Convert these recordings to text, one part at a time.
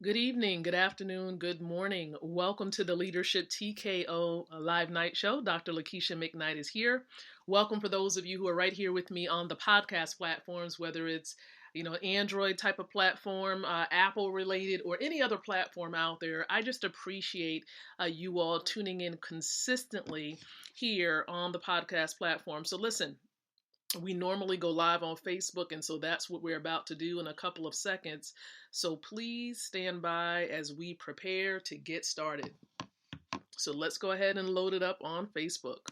Good evening, good afternoon, good morning. Welcome to the Leadership TKO Live Night Show. Dr. Lakeisha-mcknight is here. Welcome for those of you who are right here with me on the podcast platforms, whether it's Android type of platform, Apple related, or any other platform out there. I just appreciate you all tuning in consistently here on the podcast platform. So listen, we normally go live on Facebook, and so that's what we're about to do in a couple of seconds. So please stand by as we prepare to get started. So let's go ahead and load it up on Facebook.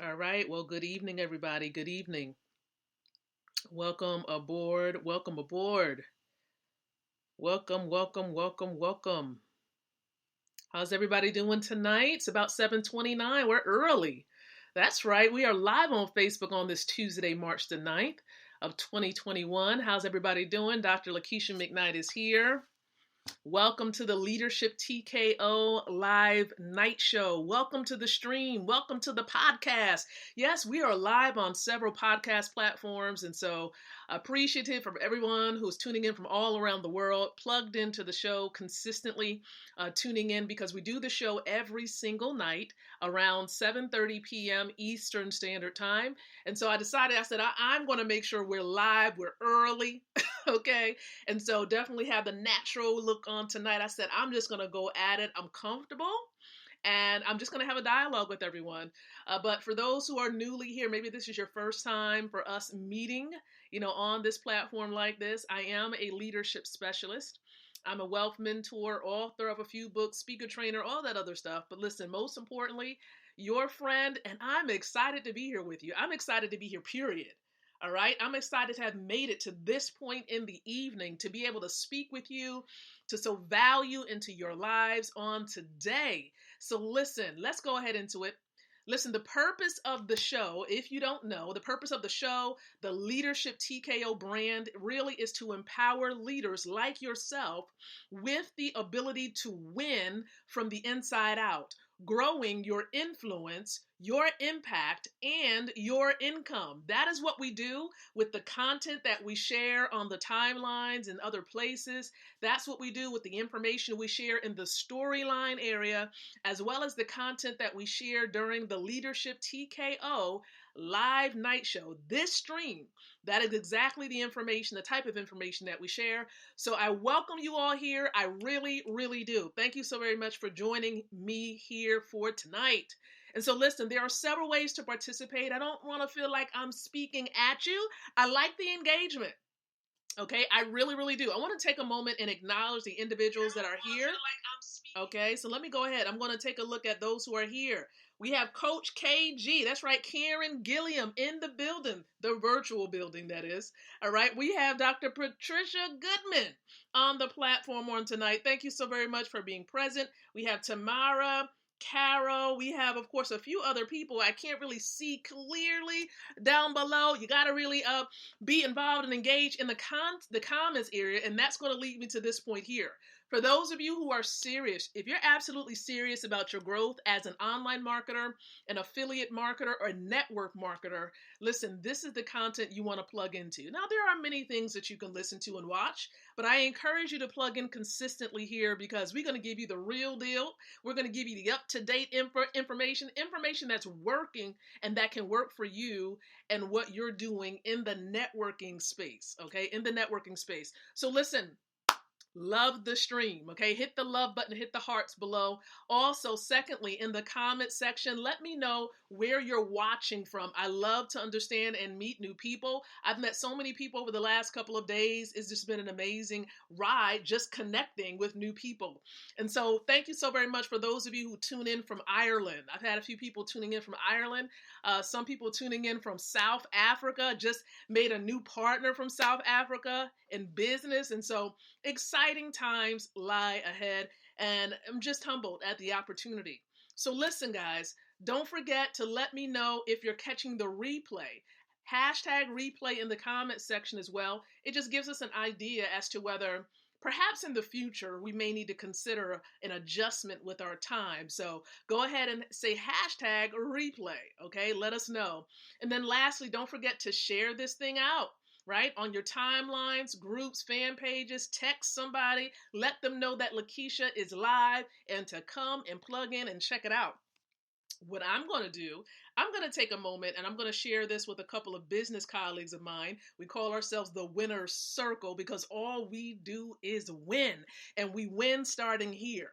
All right. Well, good evening, everybody. Good evening. Welcome aboard. Welcome aboard. Welcome, welcome, welcome, welcome. How's everybody doing tonight? It's about 7:29. We're early. That's right. We are live on Facebook on this Tuesday, March the 9th of 2021. How's everybody doing? Dr. Lakeisha-mcknight is here. Welcome to the Leadership TKO Live Night Show. Welcome to the stream. Welcome to the podcast. Yes, we are live on several podcast platforms, and so appreciative from everyone who's tuning in from all around the world, plugged into the show consistently, tuning in because we do the show every single night around 7:30 p.m. Eastern Standard Time. And so I said, I'm going to make sure we're live, we're early, okay? And so definitely have the natural look on tonight. I said, I'm just going to go at it. I'm comfortable. And I'm just going to have a dialogue with everyone. But for those who are newly here, maybe this is your first time for us meeting, on this platform like this. I am a leadership specialist. I'm a wealth mentor, author of a few books, speaker trainer, all that other stuff. But listen, most importantly, your friend, and I'm excited to be here with you. I'm excited to be here, period. All right. I'm excited to have made it to this point in the evening, to be able to speak with you, to sow value into your lives on today. So listen, let's go ahead into it. Listen, the purpose of the show, if you don't know, the purpose of the show, the Leadership TKO brand, really is to empower leaders like yourself with the ability to win from the inside out, growing your influence, your impact, and your income. That is what we do with the content that we share on the timelines and other places. That's what we do with the information we share in the storyline area, as well as the content that we share during the Leadership TKO Live Night Show. This stream, that is exactly the information, the type of information that we share. So I welcome you all here. I really, really do. Thank you so very much for joining me here for tonight. And so listen, there are several ways to participate. I don't want to feel like I'm speaking at you. I like the engagement. Okay, I really, really do. I want to take a moment and acknowledge the individuals that are here. Okay, so let me go ahead. I'm going to take a look at those who are here. We have Coach KG. That's right, Karen Gilliam in the building, the virtual building, that is. All right, we have Dr. Patricia Goodman on the platform on tonight. Thank you so very much for being present. We have Tamara, Carol. We have, of course, a few other people I can't really see clearly down below. You got to really be involved and engage in the comments area, and that's going to lead me to this point here. For those of you who are serious, if you're absolutely serious about your growth as an online marketer, an affiliate marketer, or a network marketer, listen, this is the content you want to plug into. Now, there are many things that you can listen to and watch, but I encourage you to plug in consistently here because we're going to give you the real deal. We're going to give you the up-to-date information that's working and that can work for you and what you're doing in the networking space, okay? In the networking space. So listen, Love the stream. Okay. Hit the love button, hit the hearts below. Also, secondly, in the comment section, let me know where you're watching from. I love to understand and meet new people. I've met so many people over the last couple of days. It's just been an amazing ride just connecting with new people. And so thank you so very much for those of you who tune in from Ireland. I've had a few people tuning in from Ireland. Some people tuning in from South Africa. Just made a new partner from South Africa in business. And so exciting times lie ahead, and I'm just humbled at the opportunity. So listen, guys, don't forget to let me know if you're catching the replay. Hashtag replay in the comment section as well. It just gives us an idea as to whether perhaps in the future we may need to consider an adjustment with our time. So go ahead and say hashtag replay, okay? Let us know. And then lastly, don't forget to share this thing out, right? On your timelines, groups, fan pages, text somebody, let them know that Lakeisha is live and to come and plug in and check it out. What I'm going to do, I'm going to take a moment and I'm going to share this with a couple of business colleagues of mine. We call ourselves the Winner's Circle because all we do is win, and we win starting here.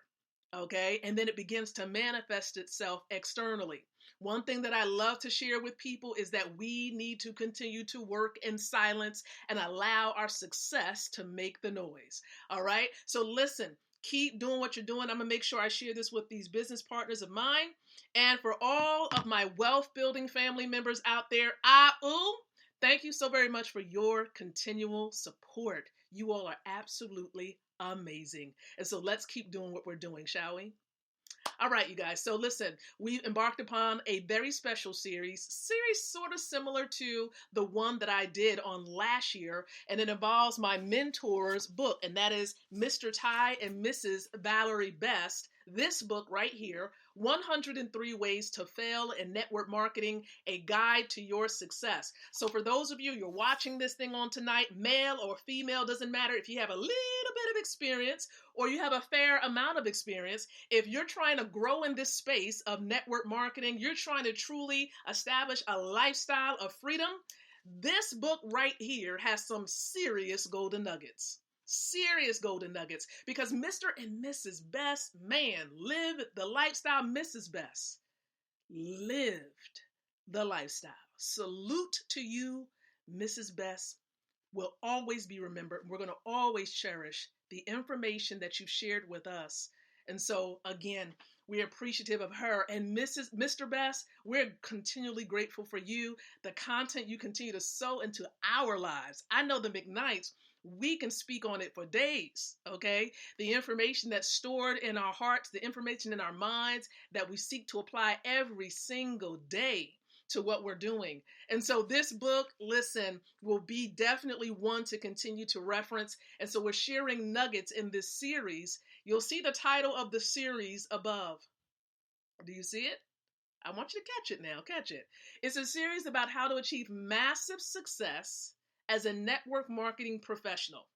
Okay. And then it begins to manifest itself externally. One thing that I love to share with people is that we need to continue to work in silence and allow our success to make the noise. All right. So listen, keep doing what you're doing. I'm going to make sure I share this with these business partners of mine. And for all of my wealth building family members out there, thank you so very much for your continual support. You all are absolutely amazing. And so let's keep doing what we're doing, shall we? All right, you guys. So listen, we've embarked upon a very special series sort of similar to the one that I did on last year. And it involves my mentor's book, and that is Mr. Ty and Mrs. Valerie Best. This book right here, 103 Ways to Fail in Network Marketing, a guide to your success. So for those of you, you're watching this thing on tonight, male or female, doesn't matter. If you have a little bit of experience or you have a fair amount of experience, if you're trying to grow in this space of network marketing, you're trying to truly establish a lifestyle of freedom, this book right here has some serious golden nuggets. Serious golden nuggets, because Mr. and Mrs. Best, man, lived the lifestyle. Mrs. Best lived the lifestyle. Salute to you, Mrs. Best. Will always be remembered. We're going to always cherish the information that you've shared with us. And so, again, we're appreciative of her. And Mr. Best, we're continually grateful for you, the content you continue to sow into our lives. I know the McKnights, we can speak on it for days, okay? The information that's stored in our hearts, the information in our minds that we seek to apply every single day to what we're doing. And so this book, listen, will be definitely one to continue to reference. And so we're sharing nuggets in this series. You'll see the title of the series above. Do you see it? I want you to catch it now. Catch it. It's a series about how to achieve massive success as a network marketing professional.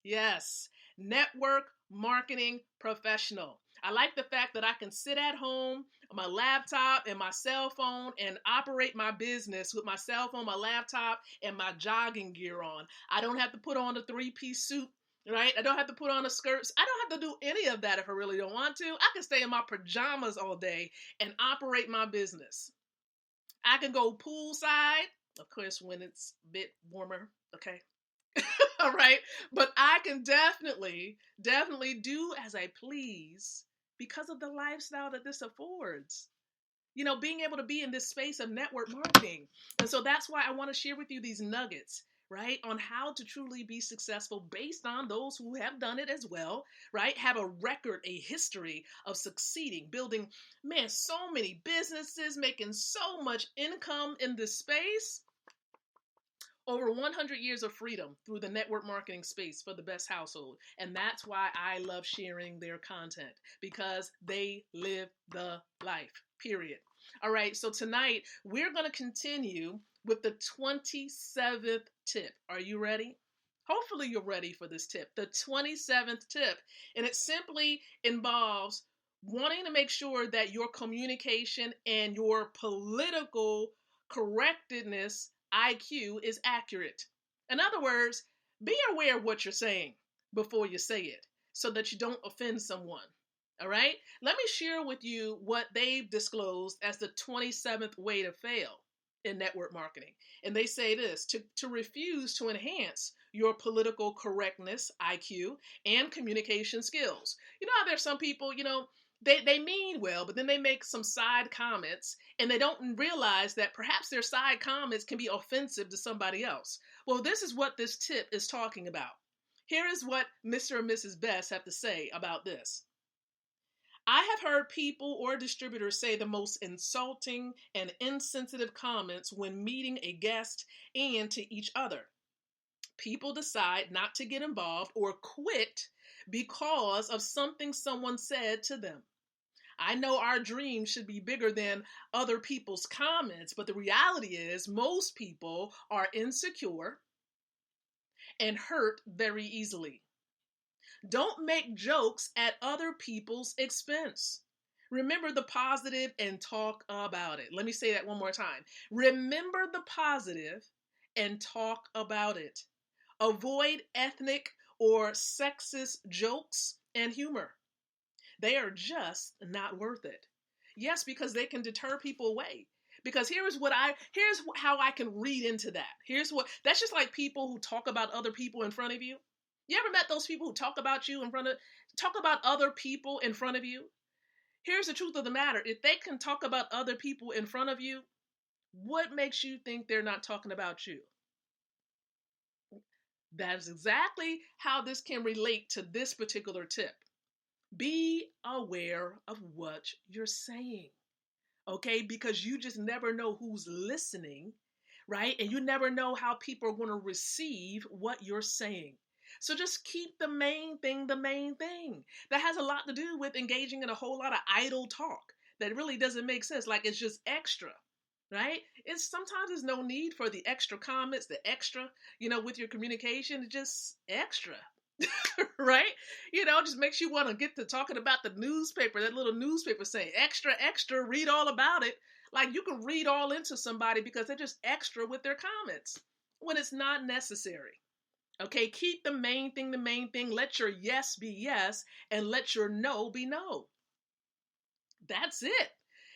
Yes, network marketing professional. I like the fact that I can sit at home on my laptop and my cell phone and operate my business with my cell phone, my laptop, and my jogging gear on. I don't have to put on a three-piece suit, right? I don't have to put on a skirt. I don't have to do any of that if I really don't want to. I can stay in my pajamas all day and operate my business. I can go poolside, of course, when it's a bit warmer, okay? All right. But I can definitely do as I please because of the lifestyle that this affords. You know, being able to be in this space of network marketing. And so that's why I want to share with you these nuggets, right, on how to truly be successful based on those who have done it as well, right, have a record, a history of succeeding, building, man, so many businesses, making so much income in this space. Over 100 years of freedom through the network marketing space for the best household. And that's why I love sharing their content, because they live the life, period. All right, so tonight we're going to continue with the 27th tip. Are you ready? Hopefully you're ready for this tip, the 27th tip. And it simply involves wanting to make sure that your communication and your political correctness IQ is accurate. In other words, be aware of what you're saying. before you say it so that you don't offend someone. All right? Let me share with you what they've disclosed as the 27th way to fail in network marketing. And they say this to refuse to enhance your political correctness, IQ, and communication skills. You know how there's some people, they mean well, but then they make some side comments and they don't realize that perhaps their side comments can be offensive to somebody else. Well, this is what this tip is talking about. Here is what Mr. and Mrs. Best have to say about this. I have heard people or distributors say the most insulting and insensitive comments when meeting a guest and to each other. People decide not to get involved or quit because of something someone said to them. I know our dreams should be bigger than other people's comments, but the reality is most people are insecure and hurt very easily. Don't make jokes at other people's expense. Remember the positive and talk about it. Let me say that one more time. Remember the positive and talk about it. Avoid ethnic or sexist jokes and humor. They are just not worth it. Yes, because they can deter people away. Because here's how I can read into that. That's just like people who talk about other people in front of you. You ever met those people who talk about other people in front of you? Here's the truth of the matter. If they can talk about other people in front of you, what makes you think they're not talking about you? That's exactly how this can relate to this particular tip. Be aware of what you're saying, okay? Because you just never know who's listening, right? And you never know how people are going to receive what you're saying. So just keep the main thing. That has a lot to do with engaging in a whole lot of idle talk that really doesn't make sense. Like it's just extra, right? Sometimes there's no need for the extra comments, the extra, with your communication. It's just extra, right? Just makes you want to get to talking about the newspaper, that little newspaper saying extra, extra, read all about it. Like you can read all into somebody because they're just extra with their comments when it's not necessary. Okay, keep the main thing. Let your yes be yes and let your no be no. That's it.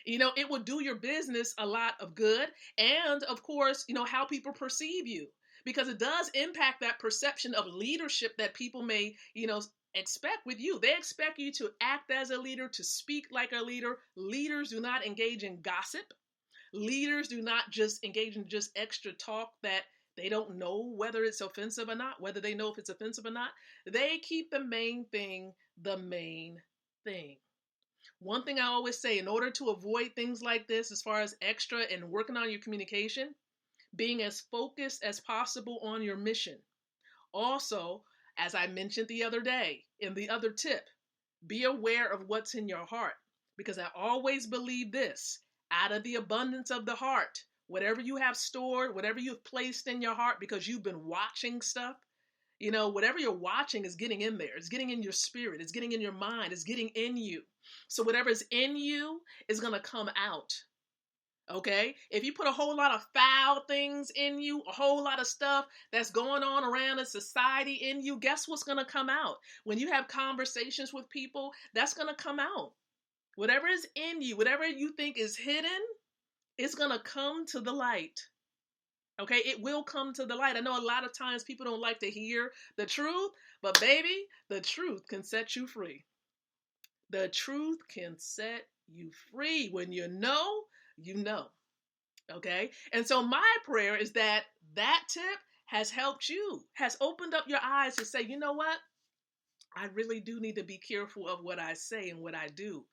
It will do your business a lot of good. And of course, how people perceive you, because it does impact that perception of leadership that people may, expect with you. They expect you to act as a leader, to speak like a leader. Leaders do not engage in gossip. Leaders do not just engage in just extra talk that they don't know whether it's offensive or not, whether they know if it's offensive or not. They keep the main thing the main thing. One thing I always say, in order to avoid things like this, as far as extra and working on your communication, being as focused as possible on your mission. Also, as I mentioned the other day in the other tip, be aware of what's in your heart, because I always believe this: out of the abundance of the heart, whatever you have stored, whatever you've placed in your heart because you've been watching stuff, whatever you're watching is getting in there. It's getting in your spirit. It's getting in your mind. It's getting in you. So whatever's in you is going to come out. Okay? If you put a whole lot of foul things in you, a whole lot of stuff that's going on around in society in you, guess what's going to come out? When you have conversations with people, that's going to come out. Whatever is in you, whatever you think is hidden, it's going to come to the light. Okay, it will come to the light. I know a lot of times people don't like to hear the truth, but baby, the truth can set you free. The truth can set you free. When you know, you know. Okay, and so my prayer is that tip has helped you, has opened up your eyes to say, you know what? I really do need to be careful of what I say and what I do.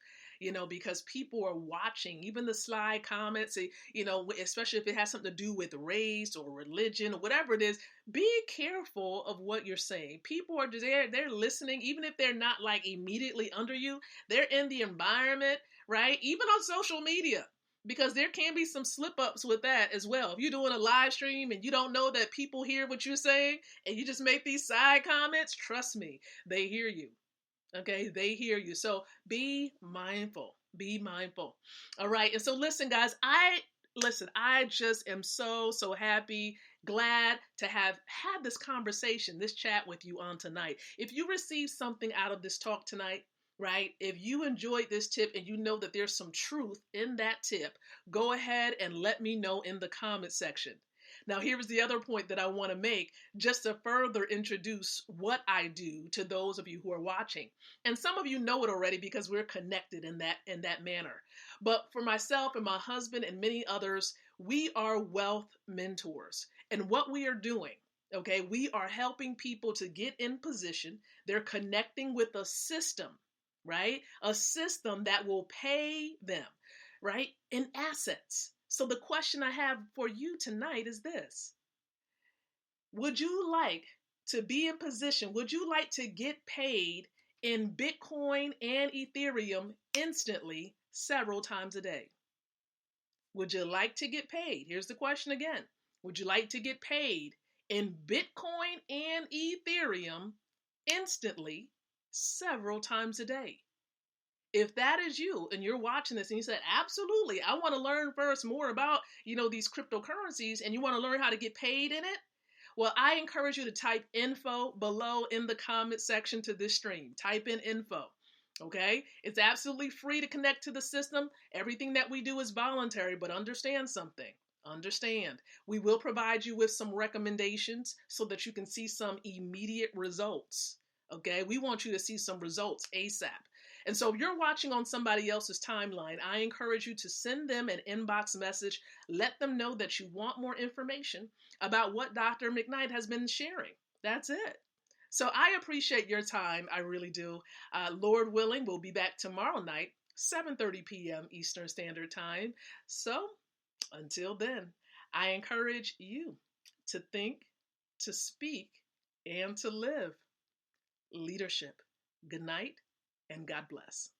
Because people are watching, even the sly comments, especially if it has something to do with race or religion or whatever it is. Be careful of what you're saying. People are just there, they're listening, even if they're not like immediately under you, they're in the environment, right? Even on social media, because there can be some slip ups with that as well. If you're doing a live stream and you don't know that people hear what you're saying and you just make these side comments, trust me, they hear you. Okay, they hear you. So be mindful. Be mindful. All right. And so listen, guys, I just am so happy glad to have had this conversation, this chat with you on tonight. If you received something out of this talk tonight, right? If you enjoyed this tip and you know that there's some truth in that tip, go ahead and let me know in the comment section. Now, here's the other point that I want to make just to further introduce what I do to those of you who are watching. And some of you know it already because we're connected in that manner. But for myself and my husband and many others, we are wealth mentors. And what we are doing, okay, we are helping people to get in position. They're connecting with a system, right? A system that will pay them, right? In assets. So the question I have for you tonight is this. Would you like to be in position? Would you like to get paid in Bitcoin and Ethereum instantly several times a day? Would you like to get paid? Here's the question again. Would you like to get paid in Bitcoin and Ethereum instantly several times a day? If that is you and you're watching this and you said, absolutely, I want to learn first more about, these cryptocurrencies and you want to learn how to get paid in it, well, I encourage you to type info below in the comment section to this stream. Type in info. Okay? It's absolutely free to connect to the system. Everything that we do is voluntary, but understand something. Understand. We will provide you with some recommendations so that you can see some immediate results. Okay? We want you to see some results ASAP. And so if you're watching on somebody else's timeline, I encourage you to send them an inbox message. Let them know that you want more information about what Dr. McKnight has been sharing. That's it. So I appreciate your time. I really do. Lord willing, we'll be back tomorrow night, 7:30 p.m. Eastern Standard Time. So until then, I encourage you to think, to speak, and to live leadership. Good night and God bless.